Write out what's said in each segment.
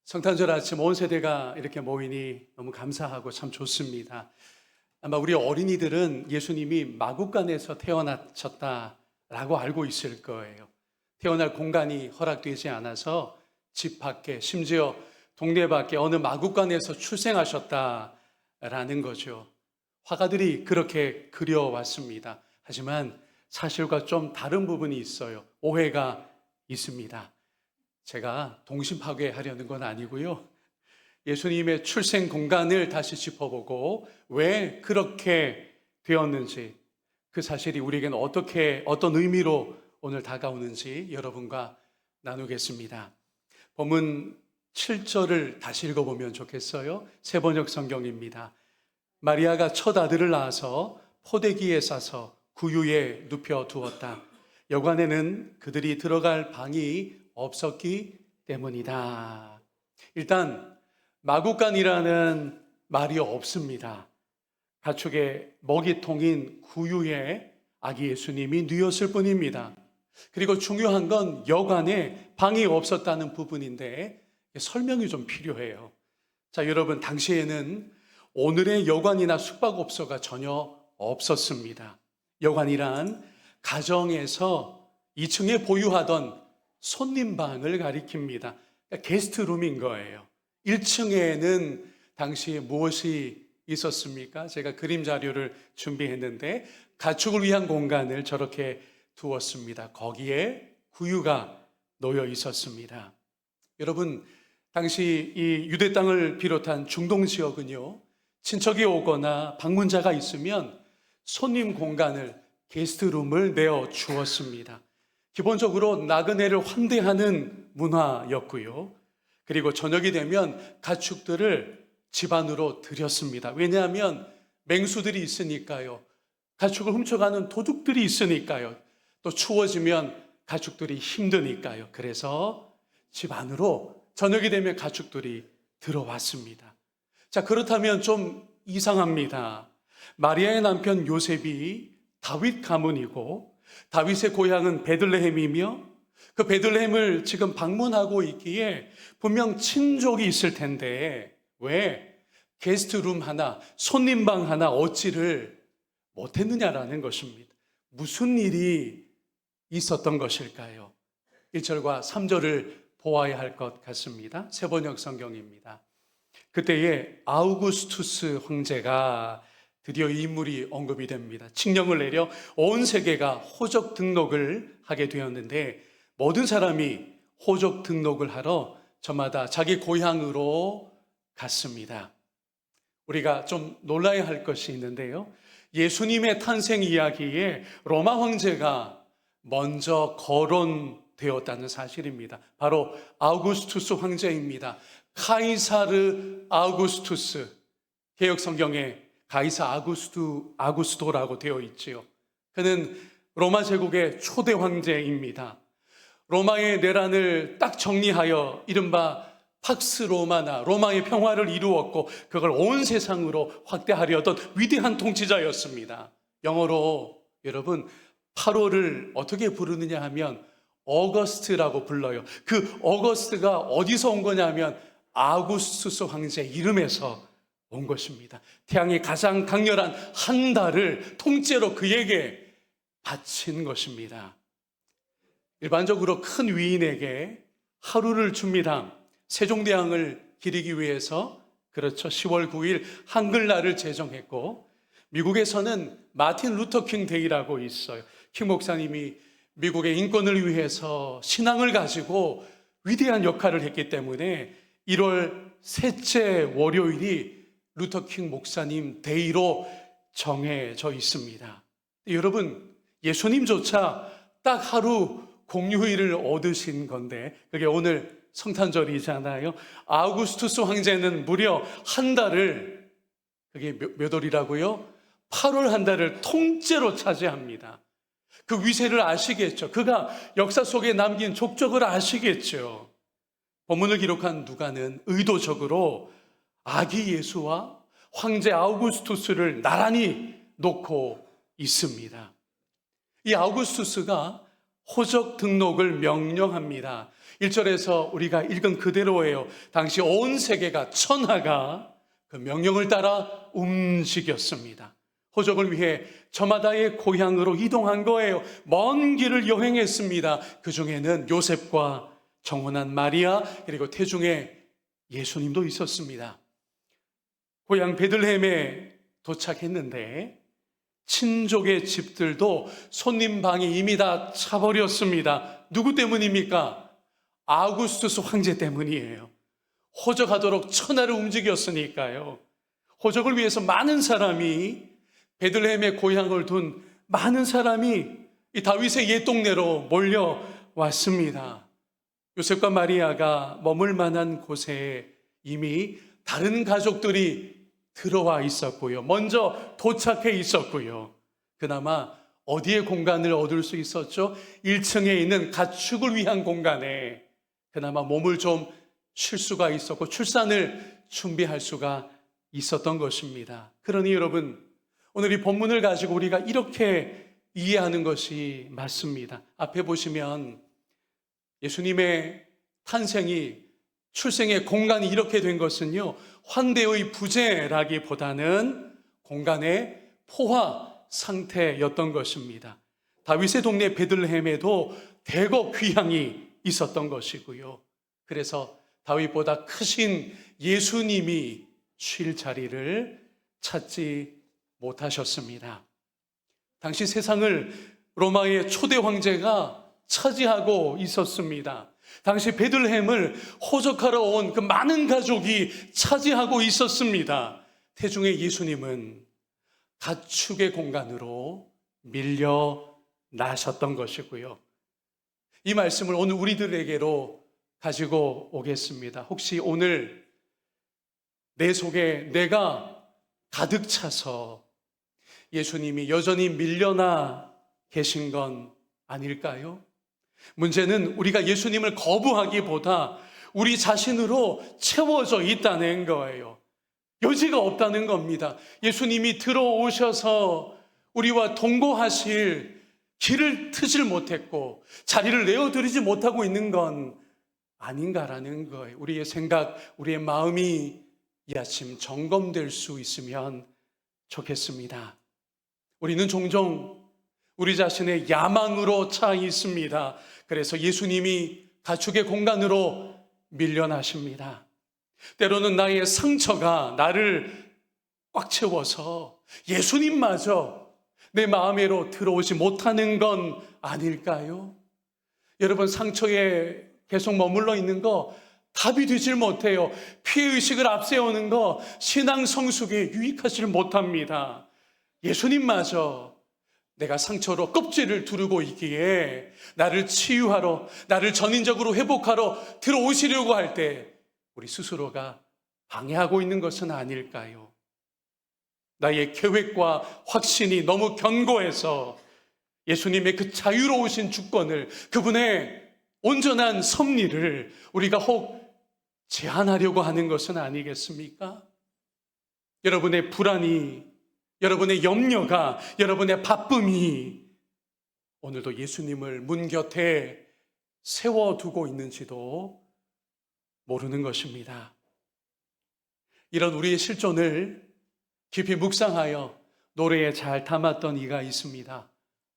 성탄절 아침 온 세대가 이렇게 모이니 너무 감사하고 참 좋습니다. 아마 우리 어린이들은 예수님이 마구간에서 태어나셨다라고 알고 있을 거예요. 태어날 공간이 허락되지 않아서 집 밖에, 심지어 동네 밖에 어느 마구간에서 출생하셨다라는 거죠. 화가들이 그렇게 그려왔습니다. 하지만 사실과 좀 다른 부분이 있어요. 오해가 있습니다. 제가 동심 파괴하려는 건 아니고요. 예수님의 출생 공간을 다시 짚어보고 왜 그렇게 되었는지, 그 사실이 우리에게는 어떤 의미로 오늘 다가오는지 여러분과 나누겠습니다. 본문 7절을 다시 읽어보면 좋겠어요. 세번역 성경입니다. 마리아가 첫 아들을 낳아서 포대기에 싸서 구유에 눕혀 두었다. 여관에는 그들이 들어갈 방이 없었기 때문이다. 일단 마구간이라는 말이 없습니다. 가축의 먹이통인 구유에 아기 예수님이 누웠을 뿐입니다. 그리고 중요한 건 여관에 방이 없었다는 부분인데 설명이 좀 필요해요. 자, 여러분, 당시에는 오늘의 여관이나 숙박업소가 전혀 없었습니다. 여관이란 가정에서 2층에 보유하던 손님방을 가리킵니다. 그러니까 게스트룸인 거예요. 1층에는 당시에 무엇이 있었습니까? 제가 그림 자료를 준비했는데 가축을 위한 공간을 저렇게 두었습니다. 거기에 구유가 놓여 있었습니다. 여러분, 당시 이 유대 땅을 비롯한 중동 지역은요, 친척이 오거나 방문자가 있으면 손님 공간을, 게스트룸을 내어 주었습니다. 기본적으로 나그네를 환대하는 문화였고요. 그리고 저녁이 되면 가축들을 집 안으로 들였습니다. 왜냐하면 맹수들이 있으니까요. 가축을 훔쳐가는 도둑들이 있으니까요. 또 추워지면 가축들이 힘드니까요. 그래서 집 안으로 저녁이 되면 가축들이 들어왔습니다. 자, 그렇다면 좀 이상합니다. 마리아의 남편 요셉이 다윗 가문이고 다윗의 고향은 베들레헴이며 그 베들레헴을 지금 방문하고 있기에 분명 친족이 있을 텐데 왜 게스트룸 하나, 손님방 하나 얻지를 못했느냐라는 것입니다. 무슨 일이 있었던 것일까요? 1절과 3절을 보아야 할 것 같습니다. 세번역 성경입니다. 그때에 아우구스투스 황제가 드디어 이 인물이 언급이 됩니다. 칙령을 내려 온 세계가 호적 등록을 하게 되었는데 모든 사람이 호적 등록을 하러 저마다 자기 고향으로 갔습니다. 우리가 좀 놀라야 할 것이 있는데요. 예수님의 탄생 이야기에 로마 황제가 먼저 거론되었다는 사실입니다. 바로 아우구스투스 황제입니다. 카이사르 아우구스투스, 개역 성경에 가이사 아구스도라고 되어 있지요. 그는 로마 제국의 초대 황제입니다. 로마의 내란을 딱 정리하여 이른바 팍스 로마나 로마의 평화를 이루었고 그걸 온 세상으로 확대하려던 위대한 통치자였습니다. 영어로 여러분 8월을 어떻게 부르느냐 하면 어거스트라고 불러요. 그 어거스트가 어디서 온 거냐면 아구스투스 황제 이름에서 온 것입니다. 태양이 가장 강렬한 한 달을 통째로 그에게 바친 것입니다. 일반적으로 큰 위인에게 하루를 줍니다. 세종대왕을 기리기 위해서, 그렇죠, 10월 9일 한글날을 제정했고, 미국에서는 마틴 루터 킹 데이라고 있어요. 킹 목사님이 미국의 인권을 위해서 신앙을 가지고 위대한 역할을 했기 때문에 1월 셋째 월요일이 루터킹 목사님 데이로 정해져 있습니다. 여러분, 예수님조차 딱 하루 공휴일을 얻으신 건데 그게 오늘 성탄절이잖아요. 아우구스투스 황제는 무려 한 달을, 그게 몇 월이라고요? 8월 한 달을 통째로 차지합니다. 그 위세를 아시겠죠? 그가 역사 속에 남긴 족적을 아시겠죠? 본문을 기록한 누가는 의도적으로 아기 예수와 황제 아우구스투스를 나란히 놓고 있습니다. 이 아우구스투스가 호적 등록을 명령합니다. 1절에서 우리가 읽은 그대로예요. 당시 온 세계가 천하가 그 명령을 따라 움직였습니다. 호적을 위해 저마다의 고향으로 이동한 거예요. 먼 길을 여행했습니다. 그 중에는 요셉과 정혼한 마리아 그리고 태중에 예수님도 있었습니다. 고향 베들레헴에 도착했는데 친족의 집들도 손님 방이 이미 다 차버렸습니다. 누구 때문입니까? 아우구스투스 황제 때문이에요. 호적하도록 천하를 움직였으니까요. 호적을 위해서 많은 사람이 베들레헴에 고향을 둔 많은 사람이 이 다윗의 옛 동네로 몰려왔습니다. 요셉과 마리아가 머물 만한 곳에 이미 다른 가족들이 들어와 있었고요. 먼저 도착해 있었고요. 그나마 어디에 공간을 얻을 수 있었죠? 1층에 있는 가축을 위한 공간에 그나마 몸을 좀 쉴 수가 있었고 출산을 준비할 수가 있었던 것입니다. 그러니 여러분, 오늘 이 본문을 가지고 우리가 이렇게 이해하는 것이 맞습니다. 앞에 보시면 예수님의 탄생이 출생의 공간이 이렇게 된 것은요, 환대의 부재라기보다는 공간의 포화 상태였던 것입니다. 다윗의 동네 베들레헴에도 대거 귀향이 있었던 것이고요. 그래서 다윗보다 크신 예수님이 쉴 자리를 찾지 못하셨습니다. 당시 세상을 로마의 초대 황제가 차지하고 있었습니다. 당시 베들레헴을 호적하러 온 그 많은 가족이 차지하고 있었습니다. 태중의 예수님은 가축의 공간으로 밀려나셨던 것이고요. 이 말씀을 오늘 우리들에게로 가지고 오겠습니다. 혹시 오늘 내 속에 내가 가득 차서 예수님이 여전히 밀려나 계신 건 아닐까요? 문제는 우리가 예수님을 거부하기보다 우리 자신으로 채워져 있다는 거예요. 여지가 없다는 겁니다. 예수님이 들어오셔서 우리와 동거하실 길을 트질 못했고 자리를 내어드리지 못하고 있는 건 아닌가라는 거예요. 우리의 생각, 우리의 마음이 이 아침 점검될 수 있으면 좋겠습니다. 우리는 종종 우리 자신의 야망으로 차 있습니다. 그래서 예수님이 가축의 공간으로 밀려나십니다. 때로는 나의 상처가 나를 꽉 채워서 예수님마저 내 마음에로 들어오지 못하는 건 아닐까요? 여러분, 상처에 계속 머물러 있는 거 답이 되질 못해요. 피해의식을 앞세우는 거 신앙 성숙에 유익하지 못합니다. 예수님마저 내가 상처로 껍질을 두르고 있기에 나를 치유하러, 나를 전인적으로 회복하러 들어오시려고 할 때 우리 스스로가 방해하고 있는 것은 아닐까요? 나의 계획과 확신이 너무 견고해서 예수님의 그 자유로우신 주권을, 그분의 온전한 섭리를 우리가 혹 제한하려고 하는 것은 아니겠습니까? 여러분의 불안이, 여러분의 염려가, 여러분의 바쁨이 오늘도 예수님을 문 곁에 세워두고 있는지도 모르는 것입니다. 이런 우리의 실존을 깊이 묵상하여 노래에 잘 담았던 이가 있습니다.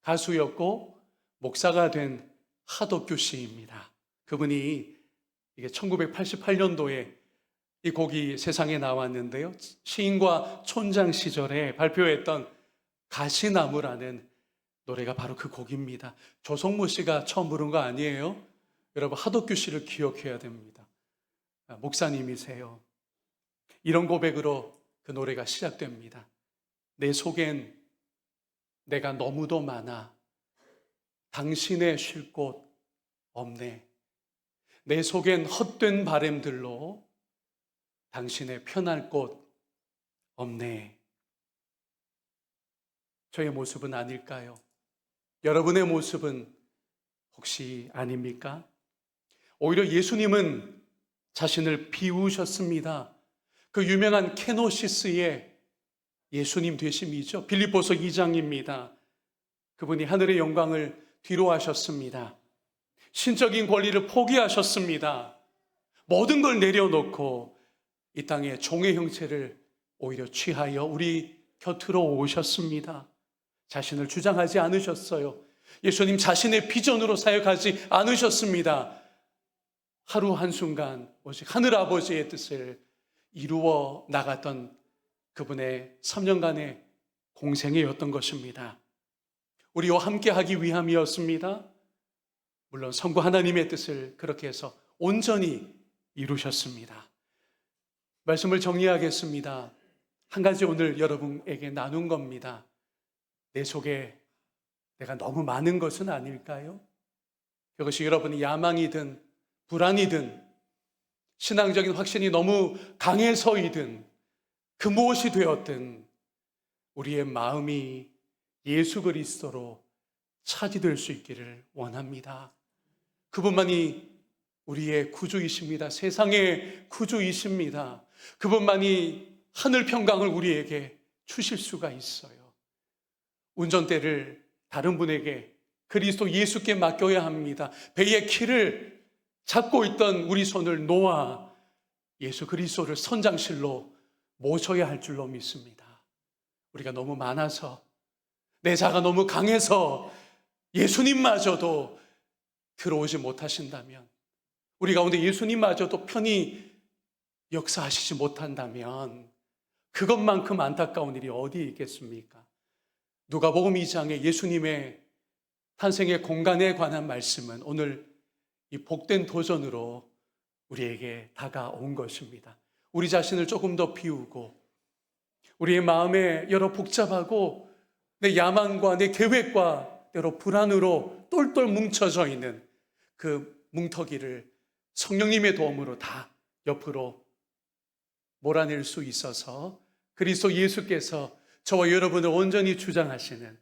가수였고 목사가 된 하덕규 씨입니다. 그분이 이게 1988년도에 이 곡이 세상에 나왔는데요. 시인과 촌장 시절에 발표했던 가시나무라는 노래가 바로 그 곡입니다. 조성모 씨가 처음 부른 거 아니에요? 여러분, 하덕규 씨를 기억해야 됩니다. 목사님이세요. 이런 고백으로 그 노래가 시작됩니다. 내 속엔 내가 너무도 많아 당신의 쉴 곳 없네. 내 속엔 헛된 바램들로 당신의 편할 곳 없네. 저의 모습은 아닐까요? 여러분의 모습은 혹시 아닙니까? 오히려 예수님은 자신을 비우셨습니다. 그 유명한 케노시스의 예수님 되심이죠. 빌립보서 2장입니다. 그분이 하늘의 영광을 뒤로 하셨습니다. 신적인 권리를 포기하셨습니다. 모든 걸 내려놓고 이 땅에 종의 형체를 오히려 취하여 우리 곁으로 오셨습니다. 자신을 주장하지 않으셨어요. 예수님 자신의 비전으로 사역하지 않으셨습니다. 하루 한순간 오직 하늘아버지의 뜻을 이루어 나갔던 그분의 3년간의 공생애였던 것입니다. 우리와 함께하기 위함이었습니다. 물론 성부 하나님의 뜻을 그렇게 해서 온전히 이루셨습니다. 말씀을 정리하겠습니다. 한 가지 오늘 여러분에게 나눈 겁니다. 내 속에 내가 너무 많은 것은 아닐까요? 그것이 여러분이 야망이든 불안이든 신앙적인 확신이 너무 강해서이든 그 무엇이 되었든 우리의 마음이 예수 그리스도로 차지될 수 있기를 원합니다. 그분만이 우리의 구주이십니다. 세상의 구주이십니다. 그분만이 하늘 평강을 우리에게 주실 수가 있어요. 운전대를 다른 분에게 그리스도 예수께 맡겨야 합니다. 배의 키를 잡고 있던 우리 손을 놓아 예수 그리스도를 선장실로 모셔야 할 줄로 믿습니다. 우리가 너무 많아서 내 자가 너무 강해서 예수님마저도 들어오지 못하신다면, 우리 가운데 예수님마저도 편히 역사하시지 못한다면 그것만큼 안타까운 일이 어디 있겠습니까? 누가복음 2장의 예수님의 탄생의 공간에 관한 말씀은 오늘 이 복된 도전으로 우리에게 다가온 것입니다. 우리 자신을 조금 더 비우고 우리의 마음에 여러 복잡하고 내 야망과 내 계획과 여러 불안으로 똘똘 뭉쳐져 있는 그 뭉터기를 성령님의 도움으로 다 옆으로 몰아낼 수 있어서 그리스도 예수께서 저와 여러분을 온전히 주장하시는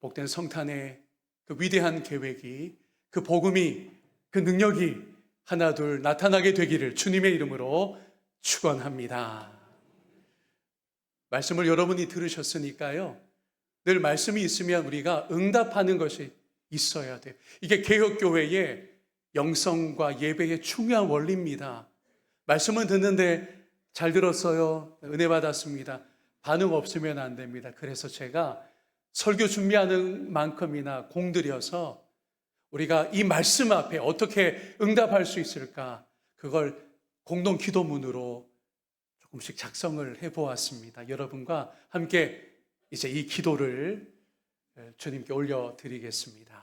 복된 성탄의 그 위대한 계획이, 그 복음이, 그 능력이 하나둘 나타나게 되기를 주님의 이름으로 축원합니다. 말씀을 여러분이 들으셨으니까요, 늘 말씀이 있으면 우리가 응답하는 것이 있어야 돼요. 이게 개혁교회의 영성과 예배의 중요한 원리입니다. 말씀은 듣는데 잘 들었어요, 은혜 받았습니다, 반응 없으면 안 됩니다. 그래서 제가 설교 준비하는 만큼이나 공들여서 우리가 이 말씀 앞에 어떻게 응답할 수 있을까, 그걸 공동 기도문으로 조금씩 작성을 해보았습니다. 여러분과 함께 이제 이 기도를 주님께 올려드리겠습니다.